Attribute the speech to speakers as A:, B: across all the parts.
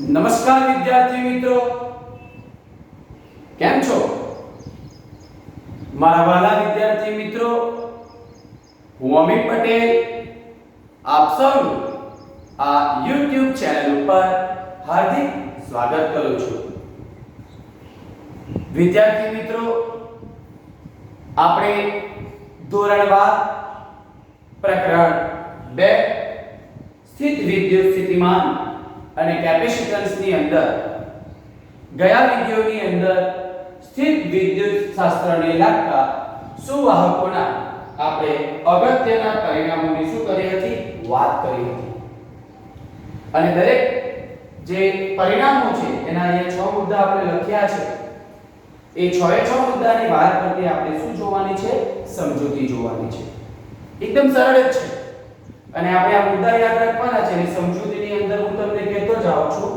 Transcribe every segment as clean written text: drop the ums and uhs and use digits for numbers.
A: નમસ્કાર વિદ્યાર્થી મિત્રો, કેમ છો? મારા વાલા વિદ્યાર્થી મિત્રો, હું અમિત પટેલ આપ સૌનું આ YouTube ચેનલ ઉપર હાર્દિક સ્વાગત કરું છું. વિદ્યાર્થી મિત્રો, આપણે ધોરણ 12 પ્રકરણ 2 સ્થિત વિદ્યુત સ્થિતિમાન અને કેપેસિટન્સ ની અંદર ગયા વિડિયોની અંદર સ્થિત વિદ્યુત શાસ્ત્રને લગતા સુવાહકોના આપણે અગત્યના પરિણામોની શું કરી હતી વાત કરી હતી. અને દરેક જે પરિણામો છે એના અહીંયા 6 મુદ્દા આપણે લખ્યા છે. એ 6 મુદ્દાની વાત કરતી આપણે શું જોવાની છે? સમજૂતી જોવાની છે. એકદમ સરળ જ છે. અને આપણે આ મુદ્દા યાદ રાખવાના છે. અને સમજૂતીની અંદર હું તમને કહેતો જાઉં છું.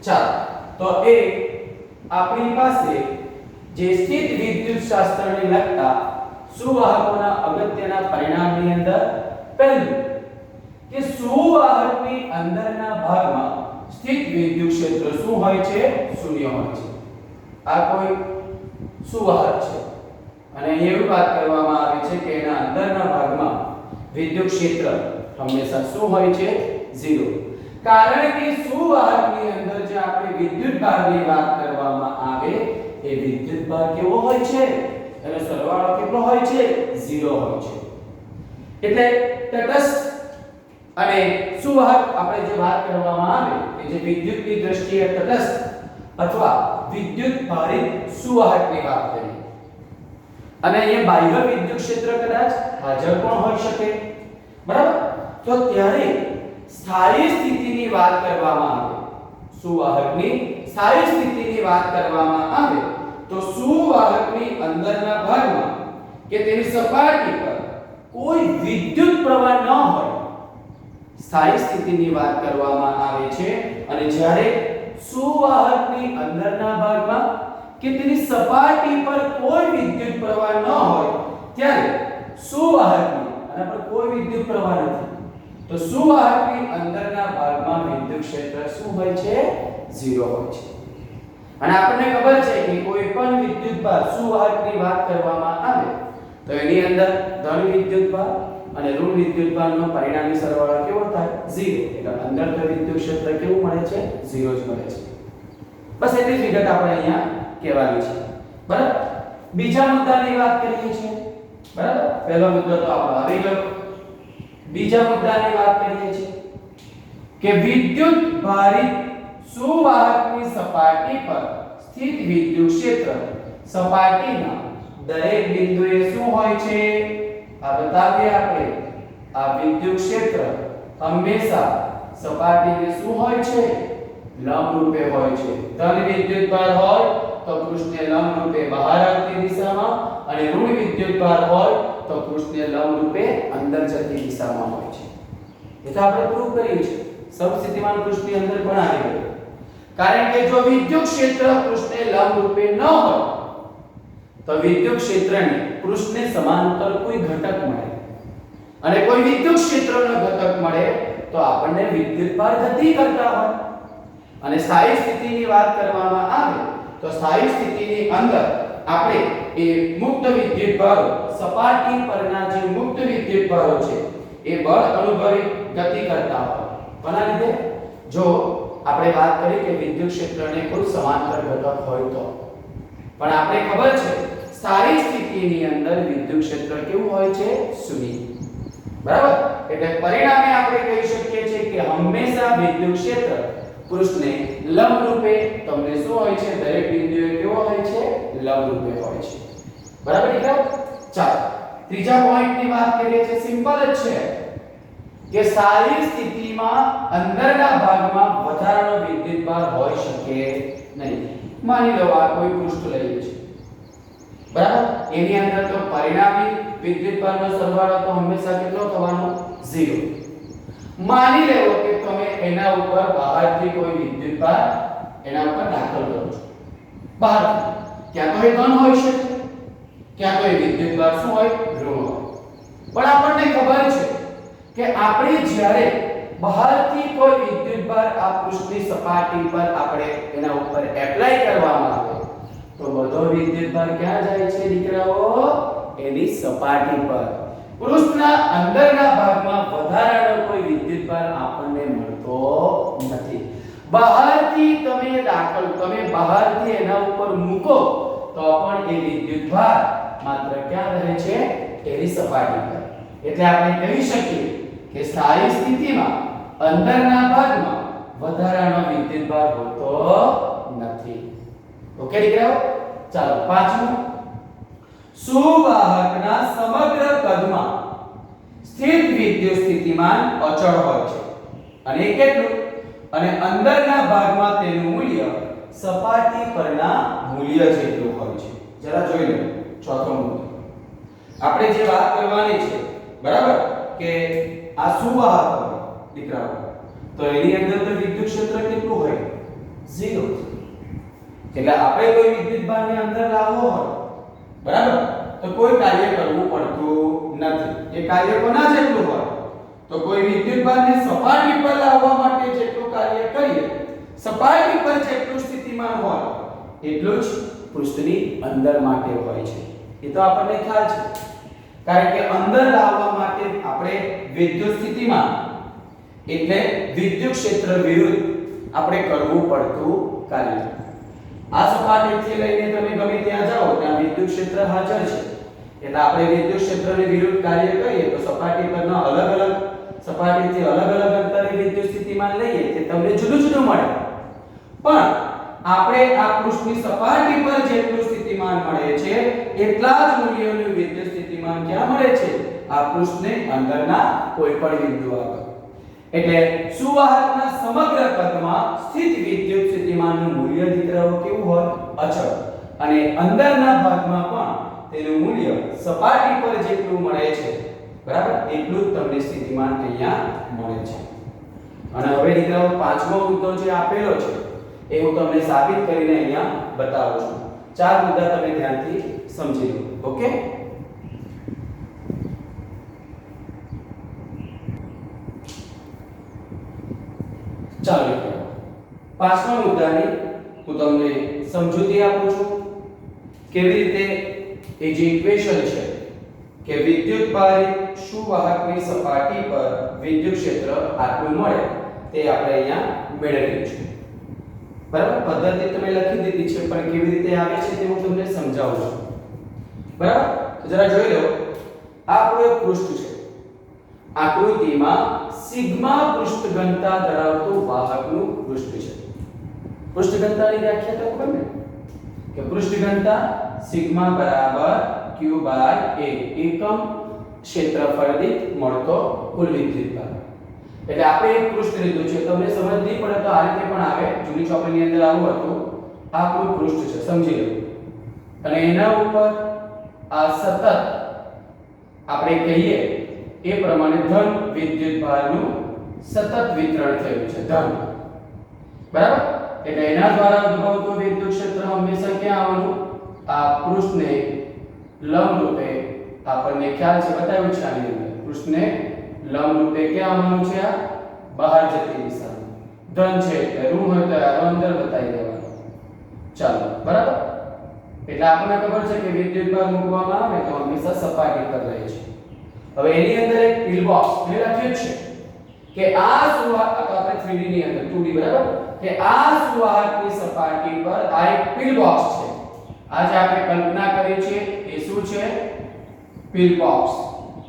A: ચાલો તો એ આપણી પાસે જે સ્થિત વિદ્યુત શાસ્ત્રને લગતા સુવાહકોના અગત્યના પરિણામની અંદર પહેલું કે સુવાહકની અંદરના ભાગમાં સ્થિત વિદ્યુત ક્ષેત્ર શું હોય છે? શૂન્ય હોય છે. આ કોઈ સુવાહક છે અને એવી વાત કરવામાં આવે છે કે એના અંદરના ભાગમાં વિદ્યુત ક્ષેત્ર હંમેશા શું હોય છે? 0. કારણ કે સુવાહકની અંદર જે આપણે વિદ્યુત ભારની વાત કરવામાં આવે એ વિદ્યુત ભાર કેવો હોય છે? એનો સરવાળો કેટલો હોય છે? 0 હોય છે. એટલે તટસ્થ અને સુવાહક આપણે જે વાત કરવામાં આવે કે જે વિદ્યુતની દ્રષ્ટિએ તટસ્થ અથવા વિદ્યુત ભારિત સુવાહકની વાત કરીએ અને અહીંયા બાહ્ય વિદ્યુત ક્ષેત્ર કદાચ હાજર પણ હોઈ શકે, બરાબર? તો ત્યારે સ્થાયી સ્થિતિની વાત કરવામાં આવે, સુવાહકની સ્થાયી સ્થિતિની વાત કરવામાં આવે તો સુવાહકની અંદરના ભાગમાં કે તેની સપાટી પર કોઈ વિદ્યુત પ્રવાહ ન હોય, સ્થાયી સ્થિતિની વાત કરવામાં આવે છે. અને જ્યારે સુવાહકની અંદરના ભાગમાં કે તેની સપાટી પર કોઈ વિદ્યુત પ્રવાહ ન હોય ત્યારે સુવાહકની આના પર કોઈ વિદ્યુત પ્રવાહ નથી તો સુવાહકની અંદરના ભાગમાં વિદ્યુત ક્ષેત્ર શું હોય છે? 0 હોય છે. અને આપણને ખબર છે કે કોઈ પણ વિદ્યુત ભાર સુવાહકની વાત કરવામાં આવે તો એની અંદર ધન વિદ્યુત ભાર અને ઋણ વિદ્યુત ભારનો પરિણામી સરવાળો કેવો થાય? 0. એટલે અંદર તો વિદ્યુત ક્ષેત્ર કેવું મળે છે? 0 જ મળે છે. બસ એટલી જ વિગત આપણે અહીંયા કહેવાની છે, બરાબર? બીજા મુદ્દાની વાત કરીએ છીએ, બરાબર? પહેલો મુદ્દો તો આપણો આવી ગયો. બીજા મુદ્દાની વાત કરીએ છીએ કે વિદ્યુત ભારિત સુવાહકની સપાટી પર સ્થિત વિદ્યુત ક્ષેત્ર સપાટીના દરેક બિંદુએ શું હોય છે? આ બતાવીએ આપણે. આ વિદ્યુત ક્ષેત્ર હંમેશા સપાટીને શું હોય છે? લંબ રૂપે હોય છે. ધન વિદ્યુત ભાર હોય તો પૃષ્ઠને લંબ રૂપે બહાર આવતી દિશામાં અને ઋણ વિદ્યુત ભાર હોય તો પૃષ્ઠને લંબ રૂપે અંદર જતી દિશામાં હોય છે. એ તો આપણે પ્રૂવ કર્યું છે. સમસ્થિતિમાન પૃષ્ઠની અંદર પણ આવી ગયું. કારણ કે જો વિદ્યુત ક્ષેત્ર પૃષ્ઠને લંબ રૂપે ન હોય તો વિદ્યુત ક્ષેત્રને પૃષ્ઠને સમાંતર કોઈ ઘટક મળે અને કોઈ વિદ્યુત ક્ષેત્રનો ઘટક મળે તો આપણને વિદ્યુત ભાર ગતિ કરતા હોય. અને સ્થાયી સ્થિતિની વાત કરવામાં આવે તો સ્થાયી સ્થિતિની અંદર આપણે એ મુક્ત વિદ્યુત ભારો સપાટી પરના જે મુક્ત વિદ્યુત ભારો છે એ બળ અનુભવી ગતિ કરતા હોય. કોના લીધે? જો આપણે વાત કરી કે વિદ્યુત ક્ષેત્રને કોઈ સમાંતર ઘટક હોય તો. પણ આપણે ખબર છે સ્થાયી સ્થિતિની અંદર વિદ્યુત ક્ષેત્ર કેવું હોય છે? 0. બરાબર? એટલે પરિણામે આપણે કહી શકીએ છીએ કે હંમેશા વિદ્યુત ક્ષેત્ર પૃષ્ઠને લંબ રૂપે તમને શું હોય છે? દરેક બિંદુએ કેવો હોય છે? લંબ રૂપે હોય છે. બરાબર દીકરાઓ? ચાલો ત્રીજા પોઈન્ટની વાત કરીએ છીએ. સિમ્પલ જ છે કે સ્થાયી સ્થિતિમાં અંદરના ભાગમાં વધારાનો વિદ્યુત ભાર હોઈ શકે નહીં. માની લો આ કોઈ પૃષ્ઠ લઈએ છે, બરાબર? એની અંદર તો પરિણામી વિદ્યુત ભારનો સરવાળો તો હંમેશા કેટલો થવાનો? 0. માની લેવો કે તમે એના ઉપર બહારથી કોઈ વિદ્યુત ભાર એના ઉપર દાખલ કરો છો. બહારથી ક્યાં તો એ ધન હોઈ શકે, ક્યાં તો એ વિદ્યુત ભાર શું હોય? ઋણ હોય. પણ આપણને ખબર છે કે આપણે જ્યારે બહારથી કોઈ વિદ્યુતભાર આ પૃષ્ઠની સપાટી પર આપણે એના ઉપર એપ્લાય કરવામાં આવે તો બધો વિદ્યુતભાર ક્યાં જાય છે દીકરાઓ? એની સપાટી પર. પૃષ્ઠના અંદરના ભાગમાં વધારાનો કોઈ વિદ્યુતભાર આપણને મળતો નથી. બહારથી તમે બહારથી એના ઉપર મૂકો તો પણ એ વિદ્યુતભાર માત્ર ક્યાં રહે છે? એની સપાટી પર. એટલે આપણે કહી શકીએ કે સ્થાયી સ્થિતિમાં અંદરના ભાગમાં વધારાનો વિદ્યુતભાર હોતો નથી. ઓકે દીકરાઓ, ચાલો પાંચમું. સુવાહકના સમગ્ર કદમાં સ્થિત વિદ્યુત સ્થિતિમાન અચળ હોય છે. અને એ કેટલું? અને અંદરના ભાગમાં તેનું મૂલ્ય સપાટી પરના મૂલ્ય જેટલું હોય છે. જરા જોઈ લો ચોથો મુદ્દો. આપણે જે વાત કરવાની છે બરાબર કે આ સુવાહક હોય દીકરાઓ તો એની અંદર તો વિદ્યુત ક્ષેત્ર કેટલું હોય? 0. એટલે આપણે કોઈ વિદ્યુતભારને અંદર લાવવો હોય બરાબર તો કોઈ કાર્ય કરવું પડતું નથી. એ કાર્ય કોના જેટલું હોય? તો કોઈ વિદ્યુતભારને સપાટી પર લાવવા માટે જેટલું કાર્ય કરીએ સપાટી પર જેટલું સ્થિતિમાન હોય એટલું જ પૃષ્ઠની અંદર માટે હોય છે. એ તો આપણને ખ્યાલ છે. કારણ કે અંદર લાવવા માટે આપણે વિદ્યુત સ્થિતિમાન એટલે વિદ્યુત ક્ષેત્ર વિરુદ્ધ આપણે કરવું પડતું કાર્ય. આ સપાટીથી લઈને તમે ગમે ત્યાં જાઓ ત્યાં વિદ્યુત ક્ષેત્ર હાજર છે. એટલે આપણે વિદ્યુત ક્ષેત્રને વિરુદ્ધ કાર્ય કરીએ તો સપાટી પરના અલગ-અલગ સપાટીથી અલગ-અલગ અંતરે વિદ્યુત સ્થિતિમાન લઈએ તે તમને જુદું જુદું મળે. પણ આપણે આ પૃષ્ઠની સપાટી પર જેટલું સ્થિતિમાન મળે છે એટલા જ મૂલ્યોનું વિદ્યુત સ્થિતિમાન ક્યાં મળે છે? આ પૃષ્ઠને અંદરના કોઈ પણ બિંદુ આગળ. એટલે સુવાહકના સમગ્ર કદમાં સ્થિત વિદ્યુત સ્થિતિમાનનું મૂલ્ય દીકરાઓ કેવું હોય? અચળ. અને અંદરના ભાગમાં પણ તેનું મૂલ્ય સપાટી પર જેટલું મળે છે બરાબર એટલું જ તમને સ્થિતિમાન અહીંયા મળે છે. અને હવે દીકરાઓ પાંચમો મુદ્દો જે આપેલો છે એ હું તમને સાબિત કરીને અહીંયા બતાવું છું. ચાર મુદ્દા તમે ધ્યાનથી સમજી લો. ઓકે, ચાલો પાંચમા મુદ્દાની હું તમને સમજૂતી આપું છું. કેવી રીતે એ જે ઇક્વેશન છે કે વિદ્યુતભારિત સુવાહકની સપાટી પર વિદ્યુત ક્ષેત્ર આટલું મળે તે આપણે અહીંયા મેળવ્યું છે. બરાબર, પદ્ધતિ તમે લખી દીધી છે પણ કેવી રીતે આવે છે તે હું તમને સમજાવું છું. બરાબર, તો જરા જોઈ લો. આ આપણું એક પૃષ્ઠ છે. આકૃતિમાં સિગ્મા પૃષ્ઠ ઘનતા ધરાવતું વાહકનું પૃષ્ઠ છે. પૃષ્ઠ ઘનતાની વ્યાખ્યા તો ખબર ને કે પૃષ્ઠ ઘનતા સિગ્મા બરાબર q બાય a એકમ ક્ષેત્રફળ દીઠ મળતો કુલ વિદ્યુતભાર. એટલે આપણે એક પૃષ્ઠ લીધું છે. તમને સમજ નહીં પડે તો આ રીતે પણ આવે. જૂની ચોપડીની અંદર આવું હતું. આ આપણું પૃષ્ઠ છે, સમજી લો. અને એના ઉપર આ સતત આપણે કહીએ એ પ્રમાણે ધન વિદ્યુતભારનું સતત વિતરણ થયું છે. ધન બરાબર. એટલે એના દ્વારા ઉદ્ભવતું વિદ્યુત ક્ષેત્ર હંમેશા ક્યાં આવવાનું? આ પૃષ્ઠને લંબ રૂપે આપણને ખ્યાલ છે બતાવ્યું છે આની અંદર. પૃષ્ઠને લંબ રૂપે ક્યાં આવવાનું છે? આ બહાર જતી દિશામાં. ધન છે એટલે ઋણ હોય તો આ અંદર બતાવી દેવાનું. ચાલો બરાબર. એટલે આપણને ખબર છે કે વિદ્યુતભાર મૂકવામાં આવે તો હંમેશા સપાટી પર રહે છે. હવે એની અંદર એક પિલ બોક્સ મેં લખ્યું છે કે આ સુવાહક આપણે 3D ની અંદર 2D બરાબર કે આ સુવાહકની સપાટી પર આ એક પિલ બોક્સ છે. આ જે આપણે કલ્પના કરી છે એ શું છે? પિલ બોક્સ,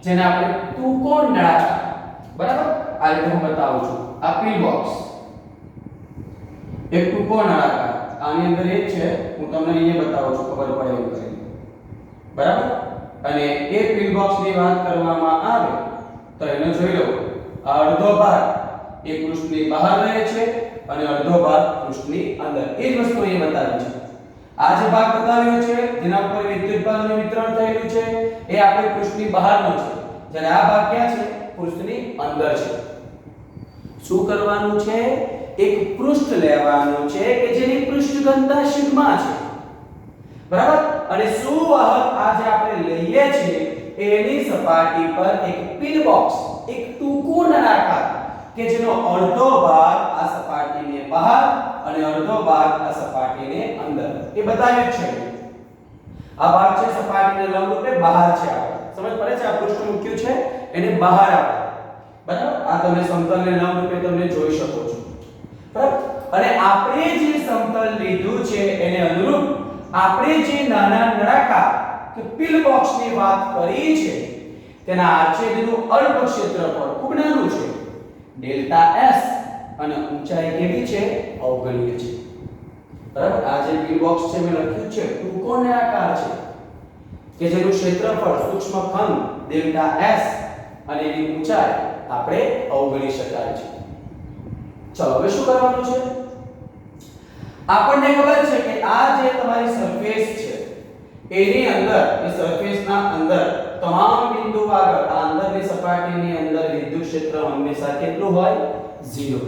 A: જેને આપણે ત્રિકોણ નળાકાર બરાબર આ રીતે હું બતાવું છું. આ પિલ બોક્સ એક ત્રિકોણ નળાકાર આની અંદર એક છે. હું તમને અહીંયા બતાવું છું ખબર પડે એવું કરીને બરાબર. અને એ પિન બોક્સની વાત કરવામાં આવે તો એને જોઈ લો. આ અડધો ભાગ એ પૃષ્ઠની બહાર રહે છે અને અડધો ભાગ પૃષ્ઠની અંદર. એ જ વસ્તુ અહીંયા બતાવી છે. આ જે ભાગ બતાવ્યો છે જેના ઉપર વિદ્યુતભારનું વિતરણ થયેલું છે એ આપણે પૃષ્ઠની બહારનો છે. જ્યારે આ ભાગ ક્યાં છે? પૃષ્ઠની અંદર છે. શું કરવાનું છે? એક પૃષ્ઠ લેવાનું છે કે જેની પૃષ્ઠ ઘનતા સિગ્મા છે બરાબર. અને સુવાહક આ જે આપણે લઈએ છીએ એની સપાટી પર એક પિન બોક્સ એક ત્રિકોણ નળાકાર કે જેનો અડધો ભાગ આ સપાટીને બહાર અને અડધો ભાગ આ સપાટીને અંદર એ બતાવ્યું છે. આ ભાગ છે સપાટીને લંબરૂપે બહાર છે. સમજ પડે છે? આ પૃષ્ઠ મૂક્યું છે એને બહાર આવે, બરાબર. આ તમે સમતલને લંબરૂપે તમે જોઈ શકો છો, બરાબર. અને આપણે જે સમતલ લીધું છે એને અનુરૂપ આપણે જે નાના નળાકાર કે પિલ બોક્સની વાત કરી છે તેના આરછેદનું અલ્પ ક્ષેત્રફળ ખૂબ નાનું છે, ડેલ્ટા S, અને ઊંચાઈ કેવી છે? અવગણ્ય છે, બરાબર. આ જે પિલ બોક્સ છે મેં લખ્યું છે ત્રિકોણ આકાર છે કે જેનું ક્ષેત્રફળ સૂક્ષ્મ ખંડ ડેલ્ટા S અને એની ઊંચાઈ આપણે અવગણી શકાય છે. ચલો હવે શું કરવાનું છે? આપણને ખબર છે કે આ જે તમારી સરફેસ છે એની અંદર, એ સરફેસના અંદર તમામ બિંદુ આગળ આ અંદરની સપાટીની અંદર વિદ્યુત ક્ષેત્ર હંમેશા કેટલું હોય? 0.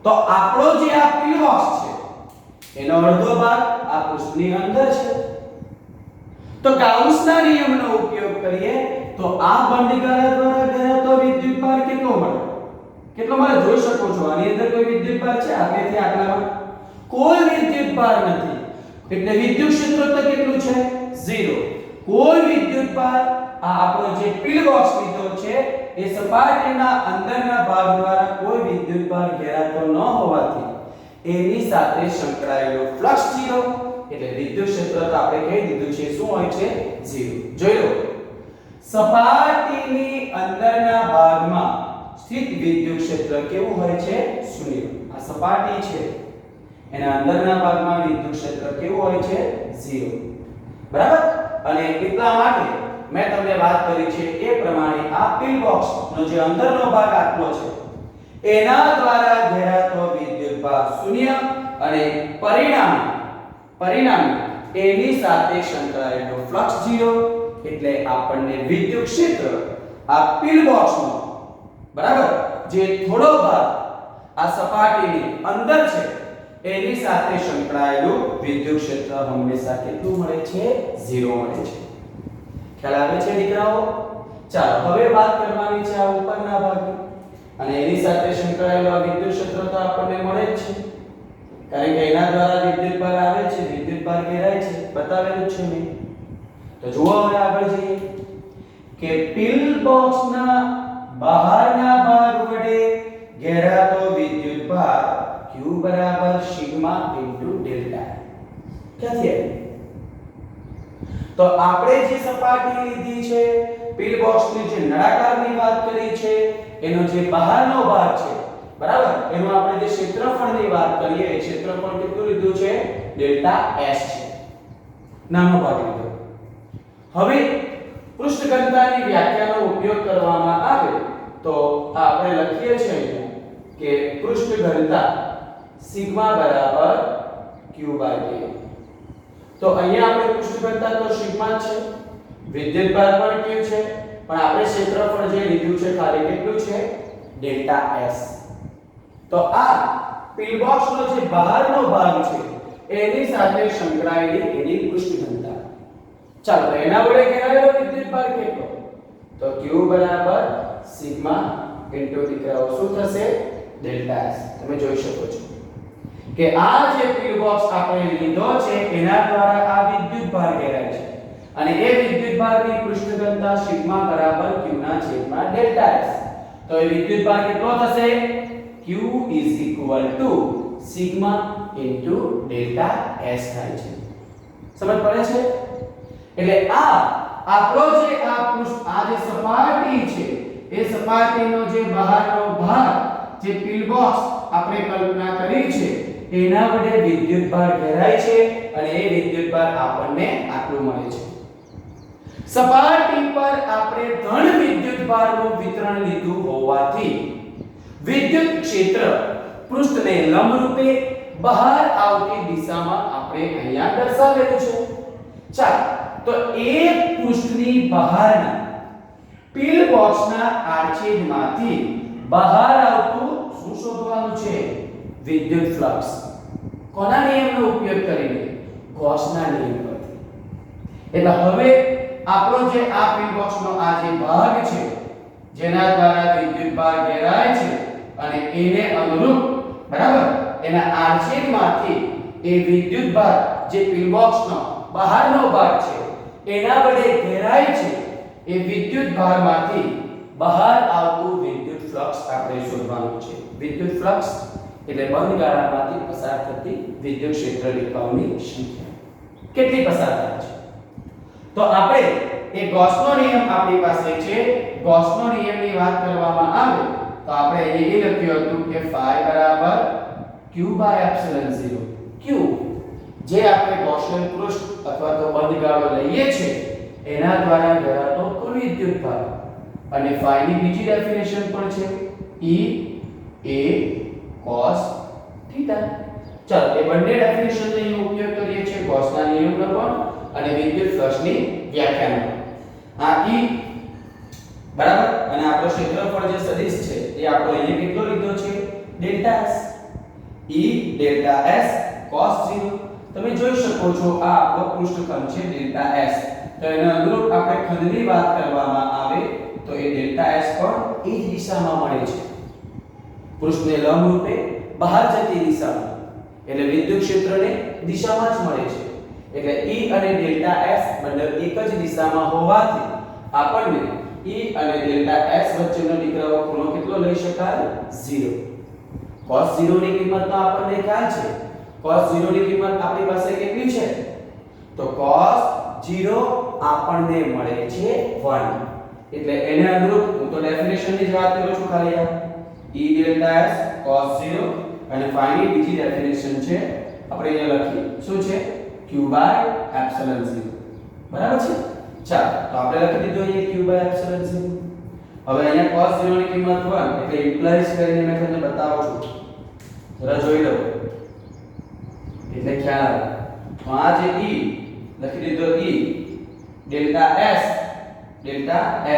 A: તો આપણો જે આ પિલ બોક્સ છે એનો અડધો ભાગ આ પૃષ્ઠની અંદર છે. તો ગાઉસના નિયમનો ઉપયોગ કરીએ તો આ બંધગાળા દ્વારા ઘેરાતો વિદ્યુતભાર કેટલો મળે? કેટલો મળે જોઈ શકો છો. આની અંદર કોઈ વિદ્યુતભાર છે? આટલેથી આટલામાં કોઈ વિદ્યુતભાર નથી, એટલે વિદ્યુત ક્ષેત્ર તો કેટલું છે? 0. કોઈ વિદ્યુતભાર આ આપણો જે પિલ બોક્સ લીધો છે એ સપાટીના અંદરના ભાગ દ્વારા કોઈ વિદ્યુતભાર ઘેરાતો ન હોવાથી એની સાથે સંકળાયેલો ફ્લક્સ 0, એટલે વિદ્યુત ક્ષેત્ર તો આપણે કહી દીધું છે શું હોય છે? 0. જોઈ લો, સપાટીની અંદરના ભાગમાં સ્થિત વિદ્યુત ક્ષેત્ર કેવું હોય છે? 0. આ સપાટી છે એના અંદરના ભાગમાં વિદ્યુત ક્ષેત્ર કેવું હોય છે? 0, બરાબર. અને એટલા માટે મેં તમને વાત કરી છે એ પ્રમાણે આ પિલ બોક્સ નો જે અંદરનો ભાગ આટલો છે એના દ્વારા ઘેરાતો વિદ્યુતભાર 0 અને પરિણામે એની સાથે સંકળાયેલો ફ્લક્સ 0, એટલે આપણને વિદ્યુત ક્ષેત્ર આ પિલ બોક્સનો, બરાબર, જે થોડો ભાગ આ સપાટીની અંદર છે એની સાથે સંકળાયેલું વિદ્યુત ક્ષેત્ર હંમેશા કેટલું મળે છે? 0 મળે છે. ખ્યાલ આવે છે દીકરાઓ? ચાલો હવે વાત કરવાની છે આ ઉપરના ભાગની, અને એની સાથે સંકળાયેલું આ વિદ્યુત ક્ષેત્ર તો આપણને મળે જ છે કારણ કે એના દ્વારા વિદ્યુતભાર આવે છે, વિદ્યુતભાર ઘેરાય છે, બતાવેલું છે મેં. તો જુઓ હવે આગળ જઈએ કે પિલ બોક્સના બહારના ભાગ વડે ઘેરાતો વિદ્યુતભાર Q બરાબર સિગ્મા ઇન્ટુ ડેલ્ટા. ક્યાંથી આવ્યું? તો આપણે જે સપાટી લીધી છે પિલ બોક્સની જે નળાકારની વાત કરી છે એનો જે બહારનો ભાગ છે, બરાબર, એનું આપણે જે ક્ષેત્રફળની વાત કરીએ એ ક્ષેત્રફળ કેટલું લીધું છે? ડેલ્ટા S છે, નાનો ભાગ લીધો. હવે પૃષ્ઠ ઘનતાની વ્યાખ્યાનો ઉપયોગ કરવામાં આવે તો આપણે લખીએ છીએ અહીંયા કે પૃષ્ઠ ઘનતા સિગ્મા બરાબર Q બાય K. તો અહીંયા આપણે પૃષ્ઠ ઘનતા તો સિગ્મા છે, વિદ્યુતભાર પણ Q છે, પણ આપણે ક્ષેત્રફળ જે લીધું છે ખાલી કેટલું છે? Delta S. તો આ પિલ બોક્સનો જે બહારનો ભાગ છે એની સાથે સંકળાયેલી એની પૃષ્ઠ ઘનતા. ચાલો તો એના વડે ઘેરાયેલો વિદ્યુતભાર કેટલો? તો Q બરાબર સિગ્મા ઇન્ટુ દીકરાઓ શું થશે? Delta S. તમે જોઈ શકો છો કે આ જે પિલ બોક્સ આપણે લીધો છે એના દ્વારા આ વિદ્યુતભાર ઘેરાય છે અને એ વિદ્યુતભારની પૃષ્ઠ ઘનતા સિગ્મા બરાબર Q ના છેદમાં ડેલ્ટા S. તો એ વિદ્યુતભાર કેટલો થશે? Q sigma into delta S થાય છે. સમજ પડે છે? એટલે આ આપણો જે આ પૃષ્ઠ આ જે સપાટી છે એ સપાટીનો જે બહારનો ભાગ જે પિલ બોક્સ આપણે કલ્પના કરી છે એના વડે વિદ્યુતભાર ઘેરાય છે અને એ વિદ્યુતભાર આપણને આટલું મળે છે. સપાટી પર આપણે ધન વિદ્યુતભારનું વિતરણ લીધું હોવાથી વિદ્યુત ક્ષેત્ર પૃષ્ઠને લંબરૂપે બહાર આવતી દિશામાં આપણે અહીંયા દર્શાવેલું છે. ચાલો તો એક પૃષ્ઠની બહારના પિલ બોક્સના આડછેદમાંથી બહાર આવતું શું શોધવાનું છે? વિદ્યુત ફ્લક્સ. કોના નિયમનો ઉપયોગ કરીને? ગૌસના નિયમ પરથી. એટલે હવે આપણો જે આ પિલ બોક્સનો આ જે ભાગ છે જેના દ્વારા વિદ્યુતભાર ઘેરાય છે અને એને અનુરૂપ બરાબર એના આરછેદમાંથી એ વિદ્યુત ભાર જે પિલબોક્સનો બહારનો ભાગ છે એના વડે ઘેરાય છે એ વિદ્યુત ભારમાંથી બહાર આવતું વિદ્યુત ફ્લક્સ આપણે શોધવાનું છે. વિદ્યુત ફ્લક્સ એટલે બંધ ગાળામાંથી પસાર થતી વિદ્યુત ક્ષેત્ર રેખાઓની સંખ્યા કેટલી પસાર થાય છે. તો આપણે એ ગૌસનો નિયમ આપણી પાસે છે. ગૌસનો નિયમની વાત કરવામાં આવે તો આપણે અહીં એ લખ્યું હતું કે phi બરાબર q/ε0. q જે આપણે ગૌસિયન પૃષ્ઠ અથવા તો બંધ ગાળો લઈએ છે એના દ્વારા ઘેરાતો કુલ વિદ્યુત ભાર અને phi ની બીજી ડેફિનેશન પણ છે E a cos θ. ચાલો એ બંને ડેફિનેશનનો અહીં ઉપયોગ કરીએ છીએ ગૌસના નિયમનો પણ અને વિદ્યુત ફ્લક્સની વ્યાખ્યાનો. આ E બરાબર અને આપણો ક્ષેત્રફળ જે સદિશ છે એ આપણો અહીંયા કેટલો લીધો છે delta s. E delta s cos 0. તમે જોઈ શકો છો આ આપણો પૃષ્ઠખંડ છે ડેલ્ટા s. તો એના અનુરૂપ આપણે ખંડની વાત કરવામાં આવે તો એ ડેલ્ટા s પણ એ જ દિશામાં મળે છે પૃષ્ઠને લંબ રૂપે બહાર જતી દિશામાં. એટલે વિદ્યુત ક્ષેત્રને દિશામાં જ મળે છે. એટલે E અને ડેલ્ટા s બંને એક જ દિશામાં હોવાથી આપણને E અને ડેલ્ટા s વચ્ચેનો દીકરાઓ ખૂણો કેટલો લઈ શકાય 0. cos 0 ની કિંમત તો આપણને ખ્યાલ છે. cos 0 ની કિંમત આપણી પાસે કેટલી છે તો cos 0 આપણને મળે છે 1. એટલે એને અનુરૂપ હું તો ડેફિનેશન ની જ વાત કરું છું ખાલી આ E ડેલ્ટા s cos 0 અને phi ની બીજી ડેફિનેશન છે આપણે અહીંયા લખીએ શું છે q/ε0. બરાબર છે. ચાલો તો આપણે લખી દીધું અહીંયા q/ε0. હવે અહીંયા cos 0 ની કિંમત 1 એટલે ઇમ્પ્લાઇઝ કરીને મેં તમને બતાવું છું. જરા જોઈ લો એટલે ખ્યાલ આવે. તો આ જે E લખી દીધો E ડેલ્ટા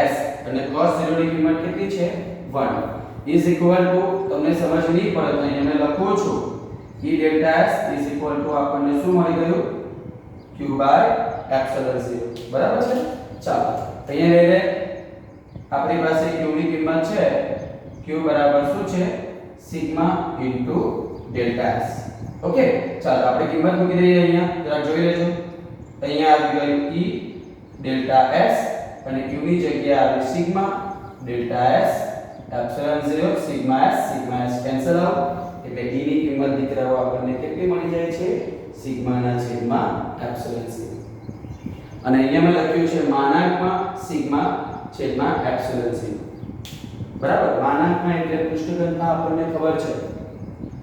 A: s અને cos 0 ની કિંમત કેટલી છે 1 is equal to તમને સમજ નહીં પડે તો અહીંયા મેં લખું છું E delta s is equal to આપણને શું મળી ગયું q/ε0. બરાબર છે. ચાલો અહીંયા લઈ લે આપણી પાસે q ની કિંમત છે q બરાબર શું છે sigma into delta s. Okay ચાલો આપણે કિંમત મૂકી દઈએ અહીંયા જરા જોઈ લેજો. અહીંયા આવી ગયું E ડેલ્ટા s અને q ની જગ્યાએ આવે sigma delta s epsilon 0 sigma s cancel out એટલે E ની કિંમત દીકરાઓ આપણને કેટલી મળી જાય છે સિગ્મા ના છેદમાં epsilon 0. અને અહીંયા મેં લખ્યું છે માનાંકમાં સિગ્મા છેદમાં epsilon 0. બરાબર. માનાંકમાં એટલે પૃષ્ઠઘનતા આપણને ખબર છે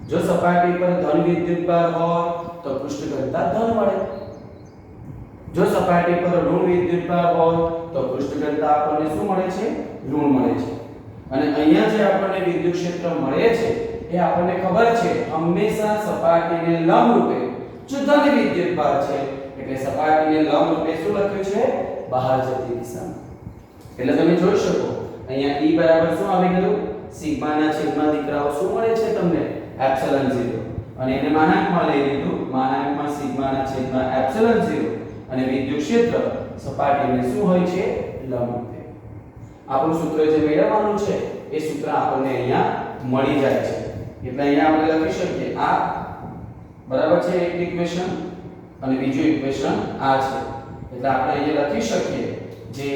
A: જો સપાટી પર ધન વિદ્યુતભાર હોય તો પૃષ્ઠઘનતા ધન મળે. જો સપાટી પર ઋણ વિદ્યુતભાર હોય તો પૃષ્ઠઘનતા આપણને શું મળે છે ઋણ મળે છે. અને અહીંયા જે આપણને વિદ્યુત ક્ષેત્ર મળે છે એ આપણને ખબર છે હંમેશા સપાટીને લંબ રૂપે જો ધન વિદ્યુતભાર છે એટલે સપાટીને લંબ રૂપે શું લખ્યું છે બહાર જતી દિશામાં. એટલે તમે જોઈ શકો અહીંયા E બરાબર શું આવી ગયું સિગ્મા ના છેદમાં દીકરાઓ શું મળે છે તમને એપ્સિલોન 0 અને એને માનાંકમાં લઈ લીધું માનાંકમાં સિગ્મા ના છેદમાં એપ્સિલોન 0 અને વિદ્યુત ક્ષેત્ર સપાટીને શું હોય છે લંબ રૂપે. આપણું સૂત્ર જે મેળવવાનું છે એ સૂત્ર આપણને અહીંયા મળી જાય છે. એટલે અહીંયા આપણે લખી શકીએ આ બરાબર છે એક ઇક્વેશન અને બીજું ઇક્વેશન આ છે. એટલે આપણે અહીંયા લખી શકીએ જે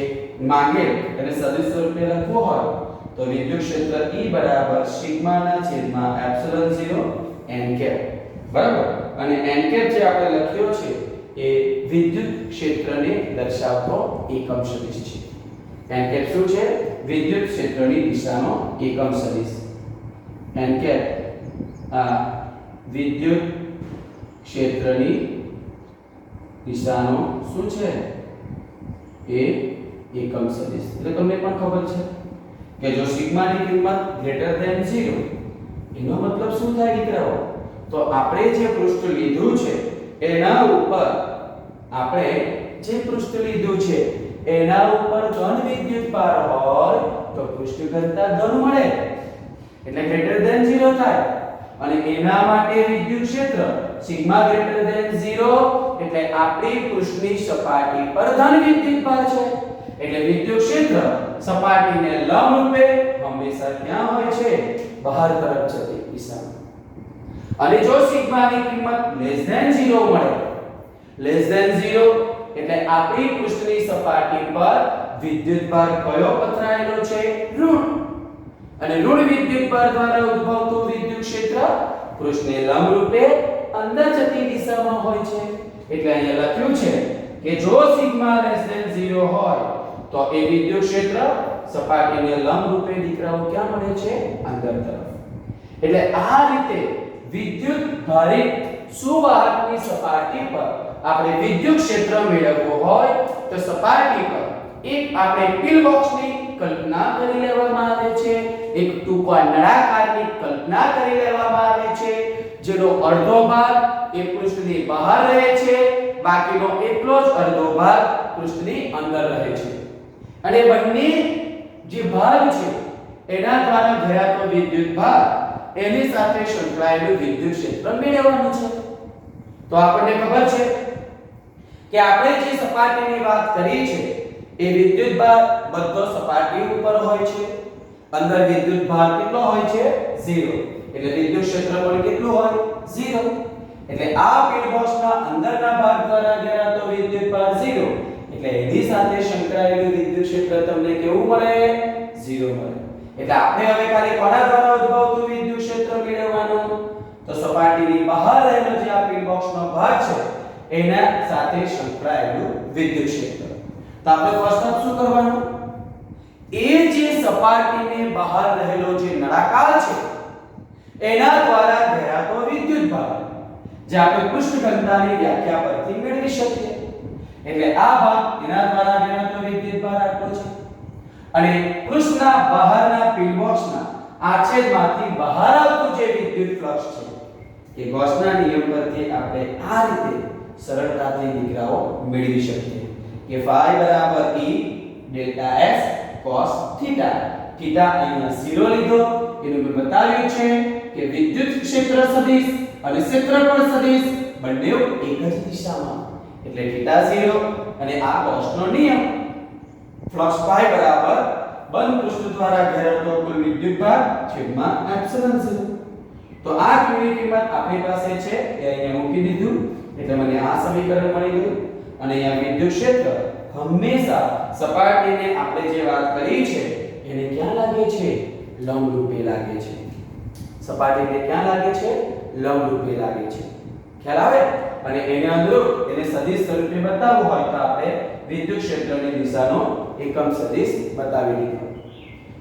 A: માંગેલ અને સદિશ સ્વરૂપે લખવું હોય તો વિદ્યુત ક્ષેત્ર E બરાબર સિગ્મા ના છેદમાં એપ્સિલોન 0 n કેપ. બરાબર. અને n કેપ જે આપણે લખ્યો છે એ વિદ્યુત ક્ષેત્રને દર્શાવતો એકમ સદિશ છે. n કેપ શું છે વિદ્યુત ક્ષેત્રની દિશાનો એકમ સદિશ. n કેપ આ વિદ્યુત ક્ષેત્રની દિશાનો શું છે એ એકમ સદિશ. એટલે તમને પણ ખબર છે કે જો સિગ્માની કિંમત ગ્રેટર ધેન 0 એનો મતલબ શું થાય દીકરાઓ તો આપણે જે પૃષ્ઠ લીધું છે એના ઉપર આપણે જે પૃષ્ઠ લીધું છે એના ઉપર ધન વિદ્યુતભાર હોય તો પૃષ્ઠ ઘનતા ધન મળે એટલે ગ્રેટર ધેન 0 થાય. અને એના માટે વિદ્યુત ક્ષેત્ર સિગ્મા ગ્રેટર ધેન 0 એટલે આપણી પૃષ્ઠની સપાટી પર ધન વિદ્યુતભાર છે એટલે વિદ્યુત ક્ષેત્ર સપાટીને લંબ રૂપે હંમેશા ક્યાં હોય છે બહાર તરફ જતી દિશામાં. અને જો સિગ્માની કિંમત <0 મળે, <0 એટલે આપણી પૃષ્ઠની સપાટી પર વિદ્યુતભાર કયો પથરાયેલો છે? ઋણ. અને ઋણ વિદ્યુતભાર દ્વારા ઉદ્ભવતું વિદ્યુત ક્ષેત્ર પૃષ્ઠને લંબરૂપે અંદર જતી દિશામાં હોય છે. એટલે અહીંયા લખ્યું છે કે જો સિગ્મા <0 હોય તો એ વિદ્યુત ક્ષેત્ર સપાટીને લંબરૂપે દીકરાઓ ક્યાં મળે છે? અંદર તરફ. એટલે આ રીતે વિદ્યુત ભારિત સુવાહકની સપાટી પર આપણે વિદ્યુત ક્ષેત્ર મેળવવું હોય તો સપાટી પર એક આપણે પિલ બોક્સની કલ્પના કરી લેવામાં આવે છે, એક ટૂંકા નળાકારની કલ્પના કરી લેવામાં આવે છે, જેનો અડધો ભાગ એ પૃષ્ઠની બહાર રહે છે, બાકીનો એટલો જ અડધો ભાગ પૃષ્ઠની અંદર રહે છે. અને બંને જે ભાગ છે એના દ્વારા ગયા તો વિદ્યુત ભાર એની સાથે સંકળાયેલું વિદ્યુત ક્ષેત્ર મેળવવાનું છે. તો આપણને ખબર છે કે આપણે જે સપાટીની વાત કરી છે એ વિદ્યુત ભાર બધો સપાટી ઉપર હોય છે. અંદર વિદ્યુત ભાર કેટલો હોય છે? 0. એટલે વિદ્યુત ક્ષેત્ર પણ કેટલું હોય? 0. એટલે આ પિન બોક્સના અંદરના ભાગ દ્વારા ઘેરાતો વિદ્યુત ભાર 0. એટલે એની સાથે સંકળાયેલું વિદ્યુત ક્ષેત્ર તમને કેવું મળે? 0 મળે. એટલે આપણે હવે ખાલી કોના દ્વારા ઉદ્ભવતું વિદ્યુત ક્ષેત્ર મેળવવાનું? તો સપાટીની બહાર રહેલો જે આ પિન બોક્સનો ભાગ છે એના સાથે સંકળાયેલું વિદ્યુત ક્ષેત્ર. તો આપણે ફર્સ્ટ શું કરવાનું? એ જે સપાટીને બહાર રહેલો જે નળાકાર છે એના દ્વારા ઘેરાતો વિદ્યુત ભાર જે આપણે પૃષ્ઠ ઘનતાની વ્યાખ્યા પરથી મેળવી શકીએ. એટલે આ ભાગ એના દ્વારા ઘેરાતો વિદ્યુત ભાર આટલો છે. અને પૃષ્ઠના બહારના પિન બોક્સના આછેદમાંથી બહાર આવતું જે વિદ્યુત ફ્લક્સ છે એ ગૌસના નિયમ પરથી આપણે આ રીતે સરળતાથી દીકરાઓ મેળવી શકીએ કે phi બરાબર E delta S cos theta. Theta અહીંયા 0 લીધો. એનું મેં બતાવ્યું છે કે વિદ્યુત ક્ષેત્ર સદિશ અને ક્ષેત્રફળ સદિશ બંને એક જ દિશામાં. એટલે થીટા 0 અને આ ગૌસનો નિયમ ફ્લક્સ phi બરાબર બંધ પૃષ્ઠ દ્વારા ઘેરાતો કુલ વિદ્યુતભાર છેદમાં એપ્સિલોન 0. તો આ ક્યુની કિંમત આપણી પાસે છે એ અહીંયા મૂકી દીધું એટલે મને આ સમીકરણ મળી ગયું. અને અહીંયા વિદ્યુત ક્ષેત્ર હંમેશા સપાટીને આપણે જે વાત કરી છે એને ક્યાં લાગે છે? લંબરૂપે લાગે છે. સપાટીને ક્યાં લાગે છે? લંબરૂપે લાગે છે. ખ્યાલ આવે? અને એને અનુરૂપ એને સદિશ સ્વરૂપે બતાવવું હોય તો આપણે વિદ્યુત ક્ષેત્રની દિશાનો એકમ સદિશ બતાવી દીધો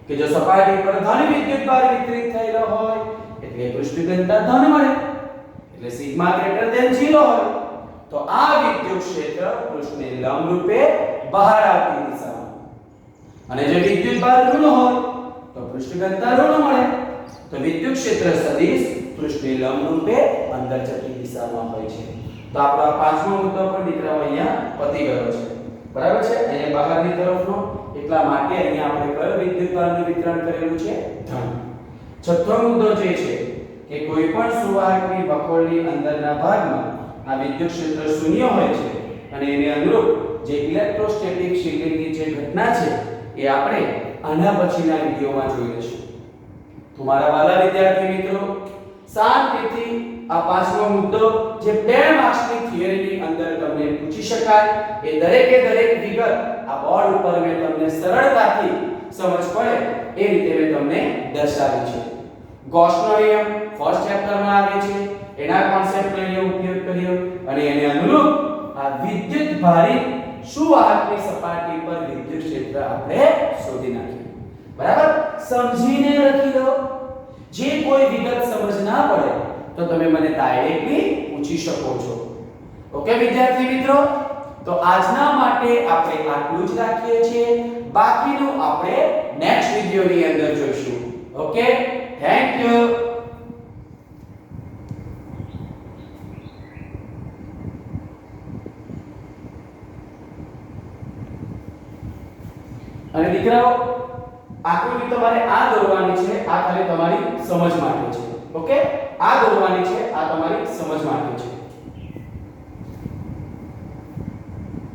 A: કે જો સપાટી પર ધન વિદ્યુતભાર વિતરિત થયેલો હોય એટલે પૃષ્ઠ ઘનતા ધન મળે. એટલે સિગ્મા > 0 હોય તો આ વિદ્યુત ક્ષેત્ર પૃષ્ઠને લંબરૂપે બહાર આવતી દિશામાં. અને જો વિદ્યુતભાર ઋણ હોય તો પૃષ્ઠ ઘનતા ઋણ મળે. તો વિદ્યુત ક્ષેત્ર સદિશ પૃષ્ઠને લંબરૂપે અંદર જતી દિશામાં હોય છે. તો આપણો આ પાંચમો મુદ્દો પણ દીકરાઓ અહીંયા પતી ગયો છે. બરાબર છે? અહીંયા બહારની તરફનો એટલા માટે અહીંયા આપણે કયો વિદ્યુતભારનું વિતરણ કરેલું છે? ધન. છઠ્ઠો મુદ્દો જે છે કે કોઈ પણ સુવાહકની વખોળની અંદરના ભાગમાં આ વિદ્યુત ક્ષેત્ર શૂન્ય હોય છે અને એને અનુરૂપ જે ઇલેક્ટ્રોસ્ટેટિક શિલ્ડિંગની જે ઘટના છે એ આપણે આના પછીના વિડિયોમાં જોઈ લઈશું. તો મારા વાલા વિદ્યાર્થી મિત્રો, શાંતિથી આ પાંચમો મુદ્દો જે 2 માર્ક્સની થિયરીની અંદર તમને પૂછી શકાય એ દરેકે દરેક વિગત આ બોર્ડ ઉપર મેં તમને સરળતાથી સમજ પડે એ રીતે મેં તમને દર્શાવી છે. ગૌસનો નિયમ ફર્સ્ટ ચેપ્ટરમાં આવે છે, એના કોન્સેપ્ટનો અહીંયા ઉપયોગ કર્યો અને એને અનુરૂપ આ વિદ્યુત ભારિત સુવાહકની સપાટી પર વિદ્યુત ક્ષેત્ર આપણે શોધી નાખ્યું. બરાબર? સમજીને લખી લો. જે કોઈ વિગત સમજ ના પડે તો તમે મને ડાયરેક્ટલી પૂછી શકો છો. ઓકે વિદ્યાર્થી મિત્રો, તો આજના માટે આપણે આટલું જ રાખીએ છીએ. બાકીનું આપણે નેક્સ્ટ વિડિયોની અંદર જોઈશું. Okay, thank you. અને દીકરાઓ, આકૃતિ તમારે આ દોરવાની છે, આ ખાલી તમારી સમજ માટે છે. ઓકે, આ દોરવાની છે, આ તમારી સમજ માટે છે.